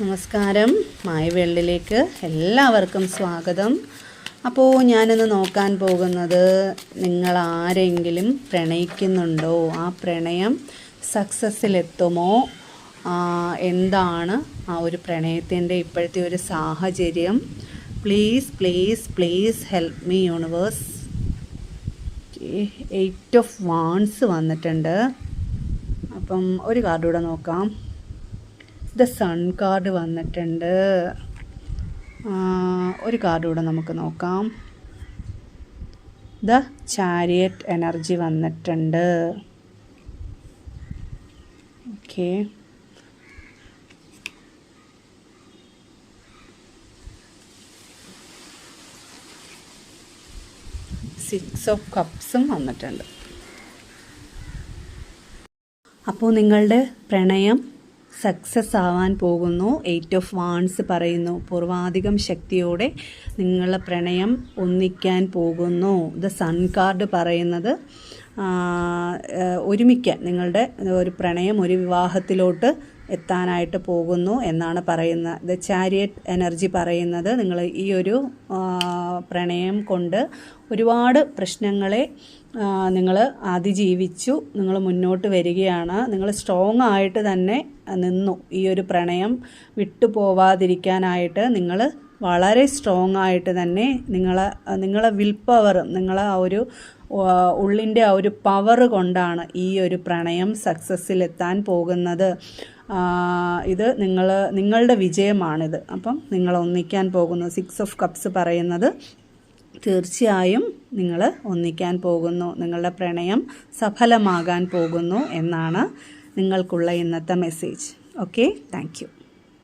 നമസ്കാരം, മായ വേൾഡിലേക്ക് എല്ലാവർക്കും സ്വാഗതം. അപ്പോൾ ഞാനിന്ന് നോക്കാൻ പോകുന്നത്, നിങ്ങൾ ആരെങ്കിലും പ്രണയിക്കുന്നുണ്ടോ? ആ പ്രണയം സക്സസ്സിലെത്തുമോ? എന്താണ് ആ ഒരു പ്രണയത്തിൻ്റെ ഇപ്പോഴത്തെ ഒരു സാഹചര്യം? Please please please help me universe. 8 of wands വന്നിട്ടുണ്ട്. അപ്പം ഒരു കാർഡ് കൂടെ നോക്കാം. ദ സൺ കാർഡ് വന്നിട്ടുണ്ട്. ഒരു കാർഡ് കൂടെ നമുക്ക് നോക്കാം. ദ ചാരിയറ്റ് എനർജി വന്നിട്ടുണ്ട്. ഓക്കെ, സിക്സ് ഓഫ് കപ്സും വന്നിട്ടുണ്ട്. അപ്പോൾ നിങ്ങളുടെ പ്രണയം സക്സസ് ആവാൻ പോകുന്നു. 8 ഓഫ് വാൺസ് പറയുന്നു, പൂർവാധികം ശക്തിയോടെ നിങ്ങളുടെ പ്രണയം ഒന്നിക്കാൻ പോകുന്നു. ദ സൺ കാർഡ് പറയുന്നത് ഒരുമിക്കാൻ, നിങ്ങളുടെ ഒരു പ്രണയം ഒരു വിവാഹത്തിലോട്ട് എത്താനായിട്ട് പോകുന്നു എന്നാണ് പറയുന്നത്. ദ ചാരിയറ്റ് എനർജി പറയുന്നത്, നിങ്ങൾ ഈ ഒരു പ്രണയം കൊണ്ട് ഒരുപാട് പ്രശ്നങ്ങളെ നിങ്ങൾ അതിജീവിച്ചു, നിങ്ങൾ മുന്നോട്ട് വരികയാണ്. നിങ്ങൾ സ്ട്രോങ് ആയിട്ട് തന്നെ നിന്നു. ഈ ഒരു പ്രണയം വിട്ടുപോവാതിരിക്കാനായിട്ട് നിങ്ങൾ വളരെ സ്ട്രോങ് ആയിട്ട് തന്നെ നിങ്ങളെ വിൽ പവർ, നിങ്ങളെ ആ ഒരു ഉള്ളിൻ്റെ ആ ഒരു പവർ കൊണ്ടാണ് ഈ ഒരു പ്രണയം സക്സസ്സിലെത്താൻ പോകുന്നത്. ഇത് നിങ്ങളുടെ വിജയമാണിത്. അപ്പം നിങ്ങൾ ഒന്നിക്കാൻ പോകുന്നു. 6 ഓഫ് കപ്സ് പറയുന്നത് തീർച്ചയായും നിങ്ങൾ ഒന്നിക്കാൻ പോകുന്നു, നിങ്ങളുടെ പ്രണയം സഫലമാകാൻ പോകുന്നു എന്നാണ് നിങ്ങൾക്കുള്ള ഇന്നത്തെ മെസ്സേജ്. Okay, thank you.